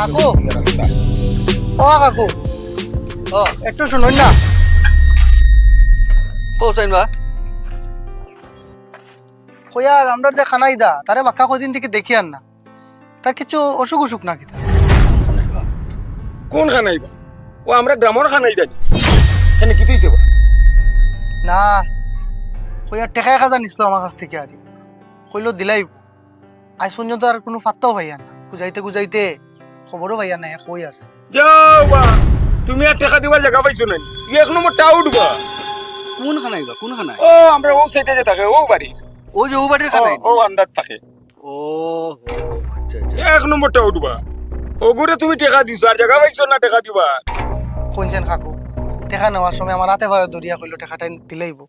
কাকু ও কাকু ও একটু শুনুন না পৌঁছাইন বা কইয়া আমরা যে খানাই দা তারে বাক্কা কদিন থেকে দেখি আর না তার কিছু অসুখ অসুখ না কিতা কোন খানাই বা ও আমরা গ্রামের খানাই জানি এখানে কি তুইছে বা না কইয়া টেকা 1000 নিছিল আমার কাছ থেকে আর কইলো দিলাই আজ পর্যন্ত আর কোনো ফাত্তাও ভাইয়া না গুজাইতে গুজাইতে খবরও ভাইয়া নাই কই আছে যাও বা তুমি আর টাকা দিবার জায়গা পাইছো না এক নম্বর টাউট বা কোন খানাই বা কোন খানাই ও আমরা ও সাইডে যে থাকে ও বাড়ি ও যে ও বাড়ির খানাই ও আন্দাজ থাকে ও আচ্ছা আচ্ছা এক নম্বর টাউট বা ওগুরে তুমি টাকা দিছো আর জায়গা পাইছো না টাকা দিবা কোনছেন কাকু টেকা নেওয়ার সময় আমার হাতে ভাই দরিয়া কইলো টেকাটা দিলাইব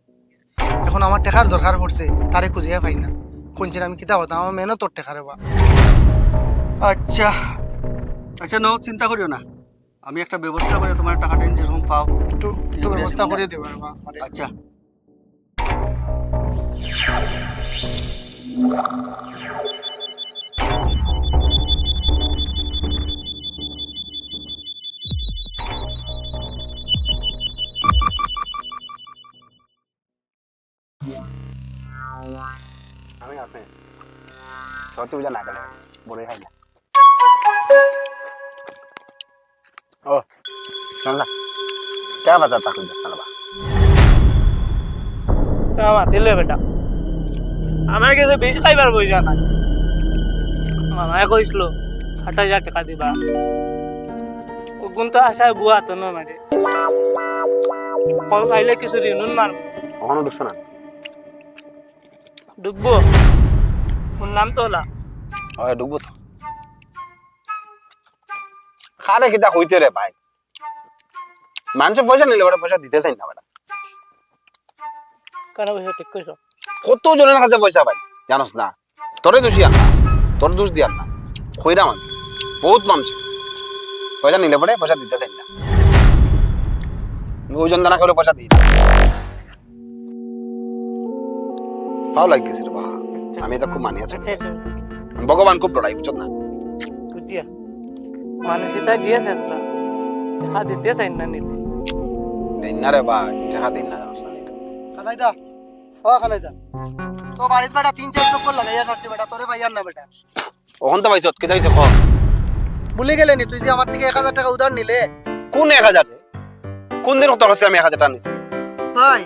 এখন আমার টেকার দরকার পড়ছে তারে খুঁজিয়া পাই না কোনছেন আমি কিতা হতাম আমার মেনও তোর টেকারে বা আচ্ছা আচ্ছা নো চিন্তা করিও না আমি একটা ব্যবস্থা করে তোমার টাকাটা যেরকম পাও একটু একটু ব্যবস্থা করে দেব বাবা আচ্ছা আমি আপনি সত্যি বুঝা না গেলে বলে খাই না ও শোন না क्या बता था कुछ साला আমার দিলে বেটা আমার কাছে বেশ খাইবার পয়সা নাই মামায় কইছিল 8000 টাকা দিবা ও গুণ তো আশায় বুয়া তো না মারে ফল খাইলে কিছু দিন মার ওখানে ঢুকছো না ডুববো ওর নাম তো হলা ওই ঢুকবো তো খারে কিতা হইতে রে ভাই মানুষ পয়সা নিলে ওরা পয়সা দিতে চাই না বেটা কেন পয়সা ঠিক কইছো কত জনের কাছে পয়সা ভাই জানোস না তোরে দোষী আন না তোর দোষ দিয়ার না কইরা মান বহুত মানুষ পয়সা নিলে পরে পয়সা দিতে চাই না ওজন দানা করে পয়সা দিই ভালো লাগছে রে বাবা আমি তো খুব মানি আছি আচ্ছা আচ্ছা ভগবান খুব লড়াই বুঝছ না বুঝিয়া মানে যেটা দিয়েছে না টাকা দিতে চাই না নিলে দিন না রে ভাই টাকা দিন না জানোস না খানাইদা ও খানাইদা তো বাড়িতে বেটা 3-4 চক্কর লাগাইয়া কাটছে বেটা তোরে ভাইয়ার না বেটা ওখান তো পাইছত কেটা হইছে খ ভুলে গেলে নি তুই যে আমার থেকে 1000 টাকা উধার নিলে কোন 1000 রে কোন দিন তোর কাছে আমি 1000 টাকা নিছি ভাই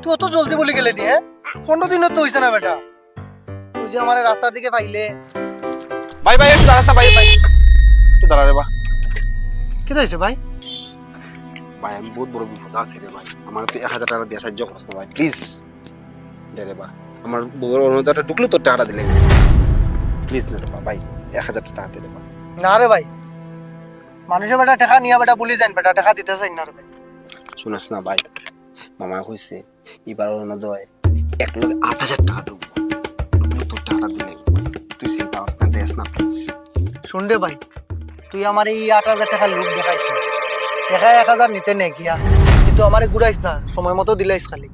তুই অত জলদি বলে গেলে নি হ্যাঁ 15 দিনও তো হইছে না বেটা তুই যে আমার রাস্তার দিকে পাইলে ভাই ভাই একটু দাঁড়া ভাই ভাই একটু দাঁড়া রে বা কি হইছে ভাই ভাই আমি বহুত বড় বিপদ আছি রে ভাই আমার তো 1000 টাকা দিয়ে সাহায্য করছ না ভাই প্লিজ দে রে বা আমার বউর অনুদানটা ঢুকলো তোর টাকাটা দিলে প্লিজ না রে বা ভাই 1000 টাকা দে রে বা না রে ভাই মানুষের বেটা টাকা নিয়া বেটা বলি যান বেটা টাকা দিতে চাই না রে ভাই শুনছ না ভাই মামা কইছে এবার অনুদয় 1,08,000 টাকা ঢুকবো তোর টাকাটা দিলে তুই চিন্তা করছ না দেশ না প্লিজ শুন রে ভাই তুই আমার এই 8000 টাকা লুট দেখাইস না টাকা 1000 নিতে নে গিয়া কিন্তু আমারে ঘুরাইস না সময় মতো দিলাইস খালি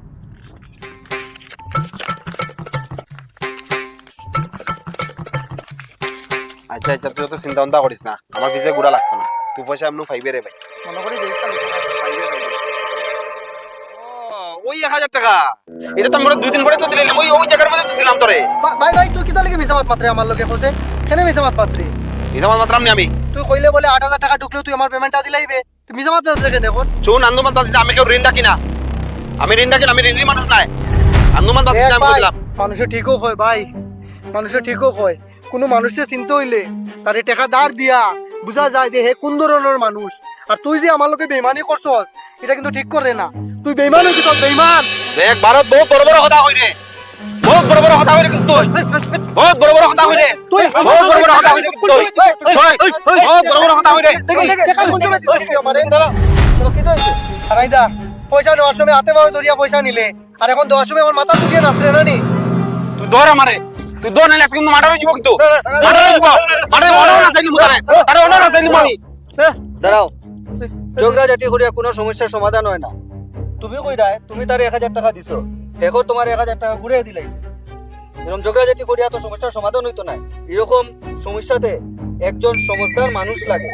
আচ্ছা আচ্ছা তুই তো চিন্তা ভাবনা করিস না আমার পিছে ঘুরা লাগতো না তুই পয়সা এমন পাইবে রে ভাই মনে করে দিস না ওই 1000 টাকা এটা তো আমরা 2 দিন পরে তো দিলাম ওই ওই জায়গার মধ্যে তো দিলাম তোরে ভাই ভাই তুই কিতা লাগি মিছামাত পাত্রে আমার লগে কইছে কেন মিছামাত পাত্রে নিজামাত মাত্রাম নি আমি তুই কইলে বলে 8000 টাকা ঢুকলো তুই আমার পেমেন্টটা দিলাইবে তুই মিছামাত পাত্রে কেন এখন চোন আন্দোমান বাঁচিস আমি কেউ ঋণ ডাকি না আমি ঋণ ডাকি না আমি ঋণী মানুষ নাই আন্দোমান বাঁচিস আমি বুঝলাম মানুষে ঠিকও কয় ভাই মানুষে ঠিকও কয় কোনো মানুষের চিন্তা হইলে তারে টাকা ধার দিয়া বুঝা যায় যে হে কোন ধরনের মানুষ আর তুই যে আমার লোকে বেইমানি করছস এটা কিন্তু ঠিক করে না তুই বেইমান হইছিস বেইমান দেখ ভারত বহুত বড় বড় কথা কই রে বহুত বড় বড় কথা কই রে কিন্তু তুই বহুত বড় বড় কথা কই রে বহুত বড় বড় কথা কই রে কিন্তু তুই বহুত বড় বড় কথা কই রে টাকা কোন সময় দিছিস আমারে আরাইদা পয়সা নেওয়ার সময় হাতে বাও দরিয়া পয়সা নিলে আর এখন দেওয়ার সময় আমার মাথা দুটিয়ে নাচরে না নি তুই দৌড় আমারে তুই দৌড় নিলে কিন্তু মাটারে জীব কিন্তু মাটারে জীব মাটারে ওনা না চাইলি মুতারে আরে ওনা না চাইলি আমি দাঁড়াও ঝগড়া জাতি করিয়া কোনো সমস্যার সমাধান হয় না তুমি কইরা তুমি তার 1000 টাকা দিছো এখন তোমার 1000 টাকা ঘুরে দিলাইছে এরকম ঝগড়া জাতি করিয়া তো সমস্যার সমাধান হইতো না এরকম সমস্যাতে একজন সমজদার মানুষ লাগে,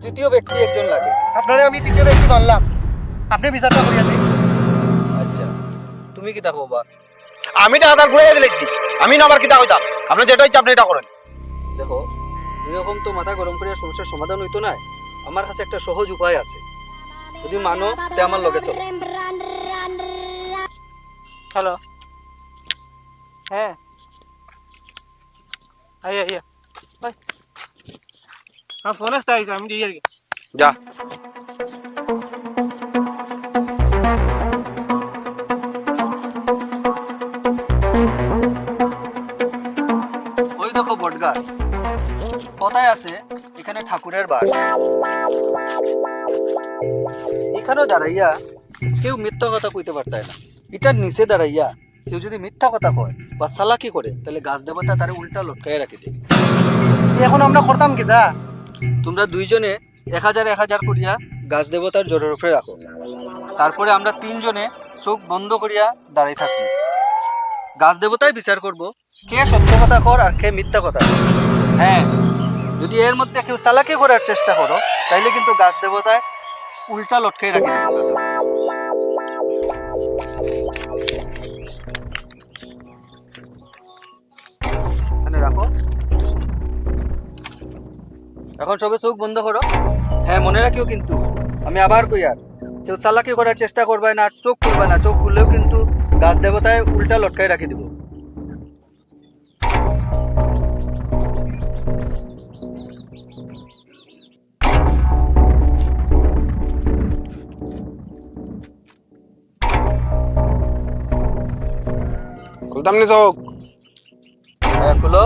তৃতীয় ব্যক্তি একজন লাগে। আপনারে আমি তৃতীয় ব্যক্তি মানলাম, আপনি বিচারটা করিয়া দিন। আচ্ছা, তুমি কি দেখো বা? আমি টাকা তার ঘুরে দিলেছি, আমি না আবার কিতা কইতাম, আপনি যেটা ইচ্ছা আপনি এটা করেন। দেখো, এরকম তো মাথা গরম করে সমস্যার সমাধান হইতো না। আমার কাছে একটা সহজ উপায় আছে, যদি মানো তে আমার লগে চলো। হ্যালো, হ্যাঁ, আইয়া আইয়া, আমার ফোন একটা আইছে, আমি দিয়ে আর কি। যা। ওই দেখো বটগাছ, কথায় আছে এখানে ঠাকুরের বাস। এখানেও দাঁড়াইয়া কেউ মিথ্যা কথা কইতে পারতায় না। এটার নিচে দাঁড়াইয়া কেউ যদি মিথ্যা কথা কয় বা চালাকি করে, তাহলে গাছ দেবতা তারে উল্টা লটকায় রাখি দেয়। তো এখন আমরা করতাম কি দা? তোমরা দুইজনে 1000 করিয়া গাছ দেবতার জোরের উপরে রাখো, তারপরে আমরা তিনজনে চোখ বন্ধ করিয়া দাঁড়াই থাকবো। গাছ দেবতাই বিচার করব কে সত্য কথা কর আর কে মিথ্যা কথা কর। হ্যাঁ, যদি এর মধ্যে কেউ চালাকি করার চেষ্টা করো, তাইলে কিন্তু গাছ দেবতায় উল্টা লটকাই রাখি দেবে। এখানে রাখো। এখন সবে চোখ বন্ধ করো। হ্যাঁ, মনে রাখিও কিন্তু আমি আবার কই, আর কেউ চালাকি করার চেষ্টা করবে না, চোখ খুলবে না। চোখ খুললেও কিন্তু গাছ দেবতায় উল্টা লটকাই রাখি দিব। খুলতাম নি চোখ। হ্যাঁ, খুলো।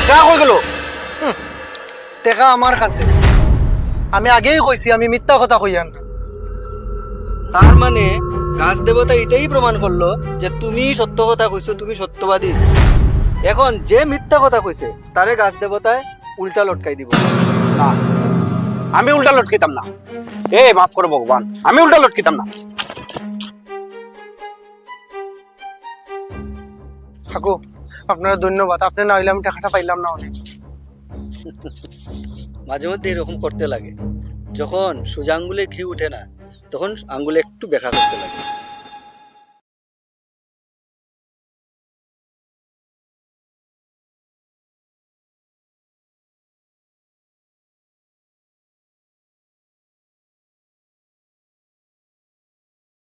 টাকা কই গেল? টেকা আমার কাছে, আমি আগেই কইছি আমি মিথ্যা কথা কইয়ান না। তার মানে গাছ দেবতা এটাই প্রমাণ করলো যে তুমি সত্য কথা কইছো, তুমি সত্যবাদী। এখন যে মিথ্যা কথা কইছে তারে গাছ দেবতায় উল্টা লটকাই দিব। না, আমি উল্টা লটকিতাম না। মাফ করো ভগবান, আমি উল্টা লটকিতাম না। থাকো, আপনারা ধন্যবাদ, আপনি না হইলে আমি টাকাটা পাইলাম না অনেক। মাঝে মধ্যে এরকম করতে লাগে, যখন সোজা আঙ্গুলে ঘি উঠে না, তখন আঙ্গুলে একটু বেঁকা করতে লাগে।